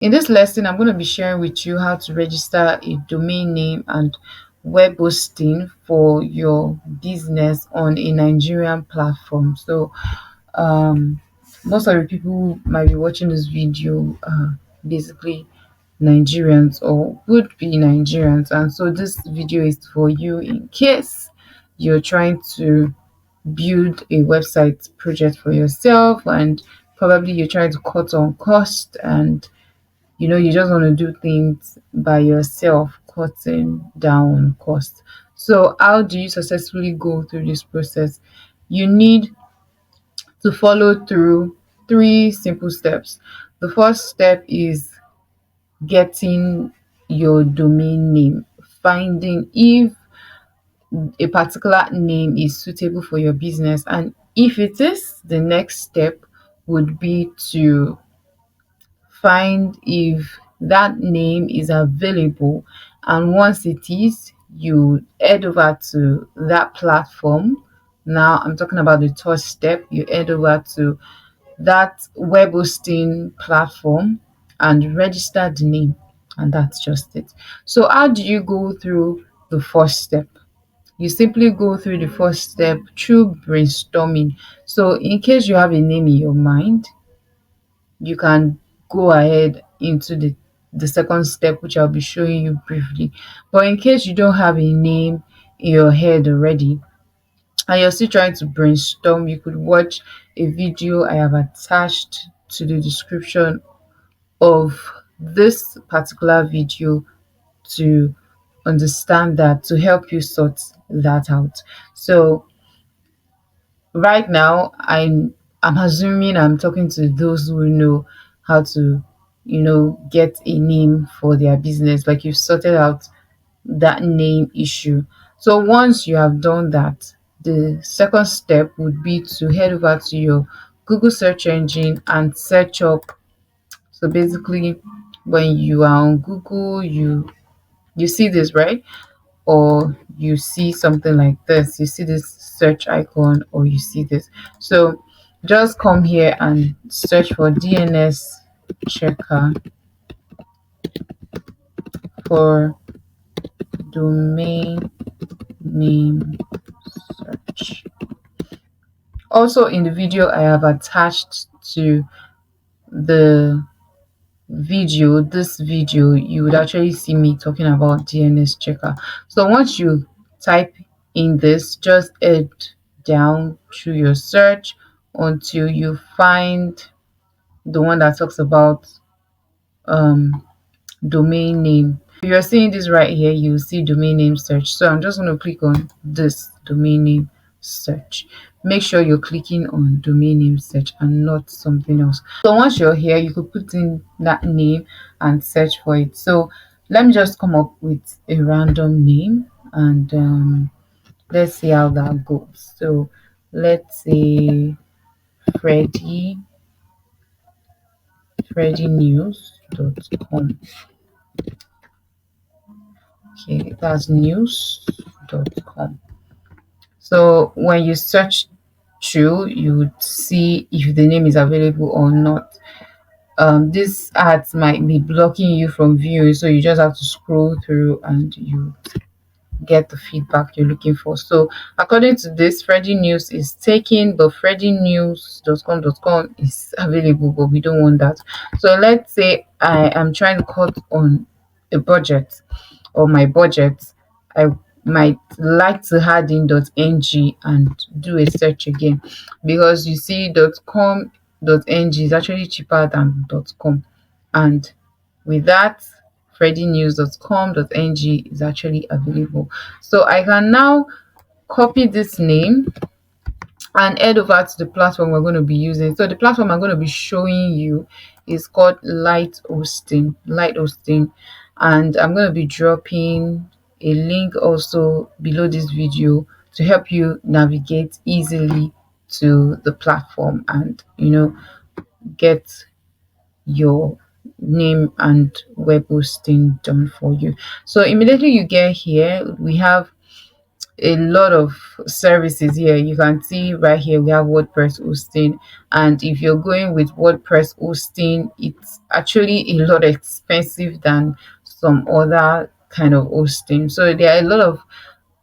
In this lesson, I'm going to be sharing with you how to register a domain name and web hosting for your business on a Nigerian platform. So, um, most of the people who might be watching this video are basically Nigerians or would be Nigerians, and so this video is for you in case you're trying to build a website project for yourself and probably you're trying to cut on cost and you just want to do things by yourself, cutting down on cost. So how do you successfully go through this process? You need to follow through three simple steps. The first step is getting your domain name, finding if a particular name is suitable for your business, and if it is, the next step would be to find if that name is available, and once it is, you head over to that platform. Now I'm talking about the third step. You head over to that web hosting platform and register the name, and that's just it. So how do you go through the first step? You simply go through the first step through brainstorming. So in case you have a name in your mind, you can go ahead into the second step, which I'll be showing you briefly. But in case you don't have a name in your head already and you're still trying to brainstorm, you could watch a video I have attached to the description of this particular video to understand that, to help you sort that out. So right now I'm assuming I'm talking to those who know how to get a name for their business, like you've sorted out that name issue. So once you have done that, the second step would be to head over to your Google search engine and search up. So basically, when you are on Google, you see this, right? Or you see something like this, you see this search icon, or you see this. So just come here and search for DNS checker for domain name search. Also in the video I have attached to the this video, you would actually see me talking about DNS checker. So once you type in this, just head down through your search until you find the one that talks about um domain name. If you're seeing this right here, you will see domain name search. So I'm just going to click on this domain name search. Make sure you're clicking on domain name search and not something else. So once you're here, you could put in that name and search for it. So let me just come up with a random name and let's see how that goes. So let's say Freddy freddynews.com. Okay, that's news.com. So when you search through, you would see if the name is available or not. This ads might be blocking you from viewing, so you just have to scroll through and you get the feedback you're looking for. So according to this, Freddy News is taken, but freddynews.com is available, but we don't want that. So let's say I am trying to cut on a budget, or my budget. I might like to add in .ng and do a search again, because you see .com.ng is actually cheaper than .com, and with that, freddynews.com.ng is actually available. So I can now copy this name and head over to the platform we're going to be using. So the platform I'm going to be showing you is called Lytehosting, and I'm going to be dropping a link also below this video to help you navigate easily to the platform and get your name and web hosting done for you. So immediately you get here, we have a lot of services here. You can see right here we have WordPress hosting, and if you're going with WordPress hosting, it's actually a lot expensive than some other kind of hosting. So there are a lot of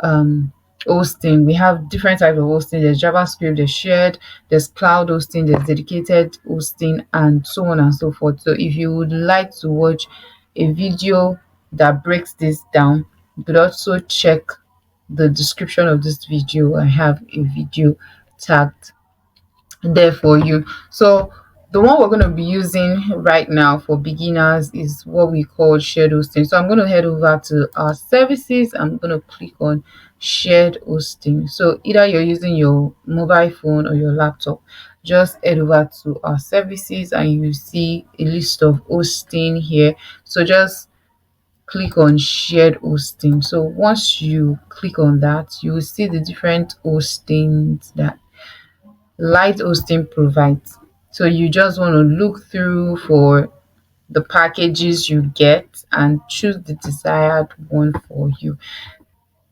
um hosting. We have different types of hosting. There's JavaScript, there's shared, there's cloud hosting, there's dedicated hosting, and so on and so forth. So if you would like to watch a video that breaks this down, you could also check the description of this video. I have a video tagged there for you. So the one we're going to be using right now for beginners is what we call shared hosting. So I'm going to head over to our services. I'm going to click on shared hosting. So either you're using your mobile phone or your laptop, just head over to our services and you see a list of hosting here. So just click on shared hosting. So once you click on that, you will see the different hostings that Lytehosting provides. So you just want to look through for the packages you get and choose the desired one for you.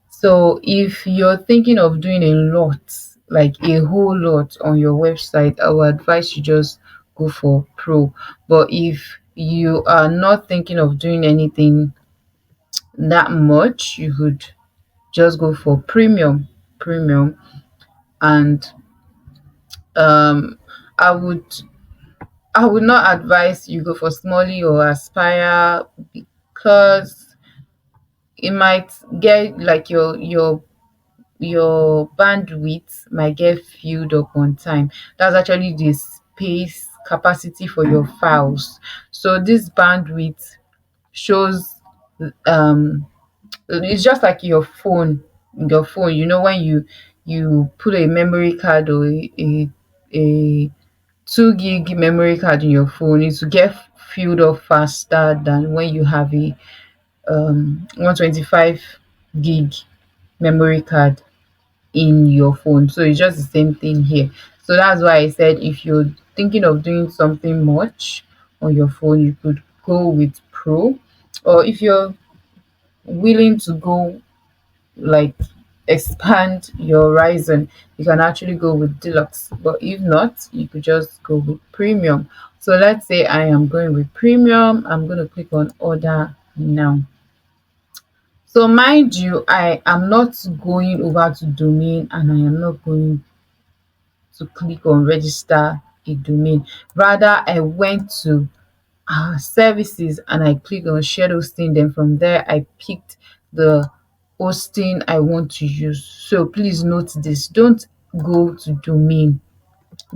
So if you're thinking of doing a lot, like a whole lot on your website, I would advise you just go for pro. But if you are not thinking of doing anything that much, you could just go for premium. And um I would I would not advise you go for Smalley or Aspire, because it might get like your bandwidth might get filled up on time. That's actually the space capacity for your files. So this bandwidth shows um it's just like your phone, when you put a memory card or a 2 gig memory card in your phone, it will get filled up faster than when you have a 125 gig memory card in your phone. So it's just the same thing here. So that's why I said if you're thinking of doing something much on your phone, you could go with pro. Or if you're willing to go, like, expand your horizon, you can actually go with deluxe. But if not, you could just go with premium. So let's say I am going with premium. I'm going to click on order now. So mind you, I am not going over to domain and I am not going to click on register a domain. Rather, I went to services and I clicked on shared hosting. Then from there, I picked the hosting I want to use. So please note this: don't go to domain,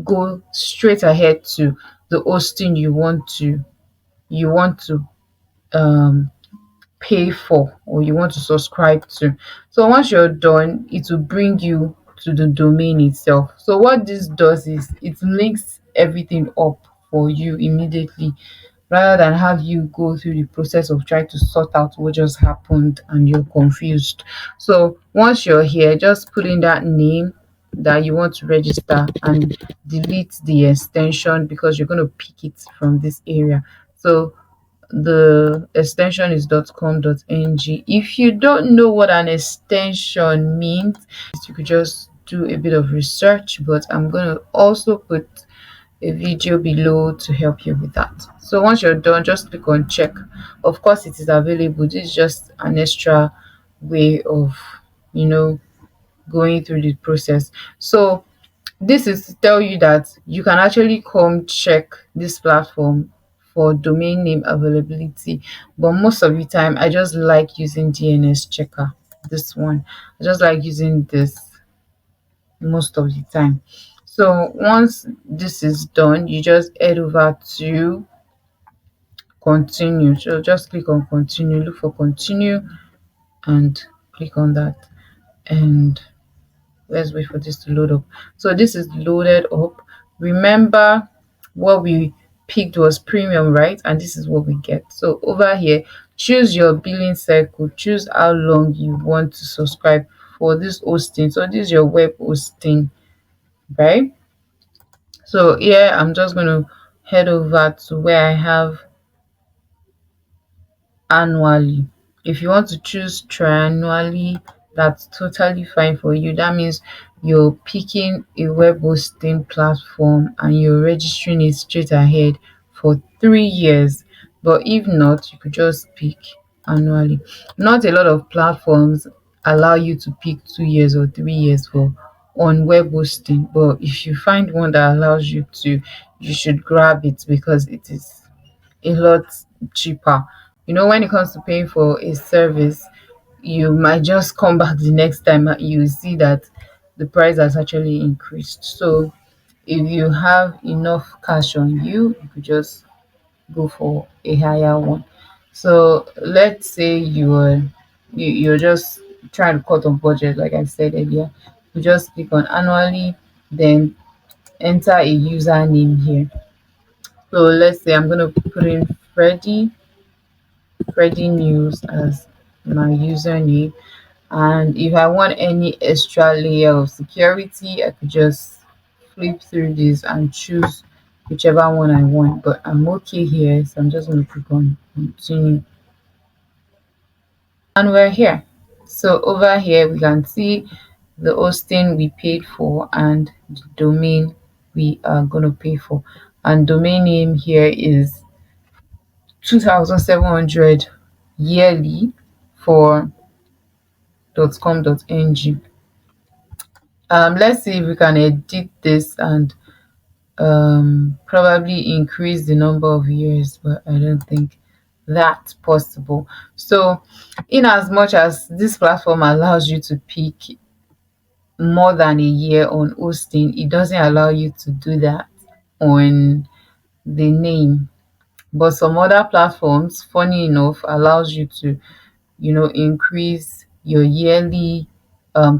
go straight ahead to the hosting you want to um pay for or you want to subscribe to. So once you're done, it will bring you to the domain itself. So what this does is it links everything up for you immediately, rather than have you go through the process of trying to sort out what just happened and you're confused. So once you're here, just put in that name that you want to register and delete the extension because you're going to pick it from this area. So the extension is .com.ng. If you don't know what an extension means, you could just do a bit of research, but I'm going to also put a video below to help you with that. So once you're done, just click on check. Of course, it is available. This is just an extra way of, you know, going through the process. So this is to tell you that you can actually come check this platform for domain name availability. But most of the time, I just like using DNS checker. This one, I just like using this most of the time. So once this is done, you just head over to continue. So just click on continue, look for continue and click on that. And let's wait for this to load up. So this is loaded up. Remember, what we picked was premium, right? And this is what we get. So over here, choose your billing cycle, choose how long you want to subscribe for this hosting. So this is your web hosting, right? So here I'm just going to head over to where I have annually. If you want to choose triannually, that's totally fine for you. That means you're picking a web hosting platform and you're registering it straight ahead for 3 years. But if not, you could just pick annually. Not a lot of platforms allow you to pick 2 years or 3 years for on web hosting, but if you find one that allows you to, you should grab it because it is a lot cheaper. When it comes to paying for a service, you might just come back the next time and you see that the price has actually increased. So if you have enough cash on you, you could just go for a higher one. So let's say you're just trying to cut on budget, like I said earlier. You just click on annually, then enter a username here. So let's say I'm gonna put in Freddie News as my username. And if I want any extra layer of security, I could just flip through this and choose whichever one I want. But I'm okay here, so I'm just going to click on continue. And we're here. So over here, we can see the hosting we paid for and the domain we are going to pay for. And domain name here is 2,700 yearly for .com.ng. Let's see if we can edit this and probably increase the number of years, but I don't think that's possible. So in as much as this platform allows you to pick more than a year on hosting, it doesn't allow you to do that on the name. But some other platforms, funny enough, allows you to increase your yearly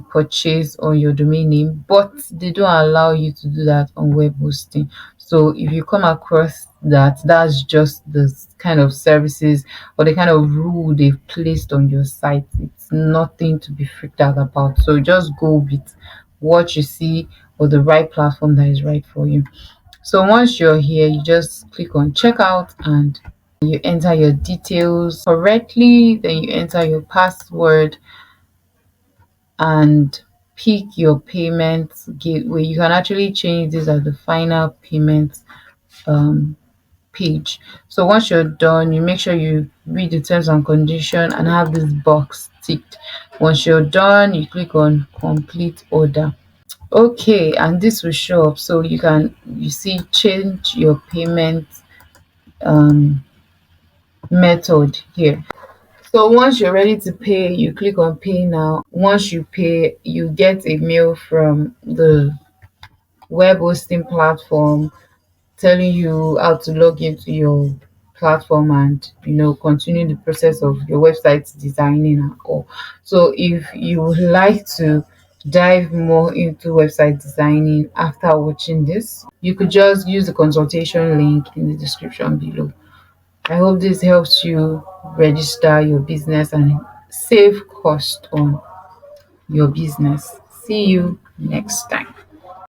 purchase on your domain name, but they don't allow you to do that on web hosting. So if you come across that, that's just the kind of services or the kind of rule they've placed on your site. It's nothing to be freaked out about. So just go with what you see or the right platform that is right for you. So once you're here, you just click on checkout and you enter your details correctly, then you enter your password and pick your payment gateway. You can actually change this as the final payment um, page. So once you're done, you make sure you read the terms and condition and have this box ticked. Once you're done, you click on complete order. Okay, and this will show up. So you see change your payment um, method here. So once you're ready to pay, you click on pay now. Once you pay, you get a mail from the web hosting platform telling you how to log into your platform and continue the process of your website designing and all. So if you would like to dive more into website designing after watching this, you could just use the consultation link in the description below. I hope this helps you register your business and save cost on your business. See you next time.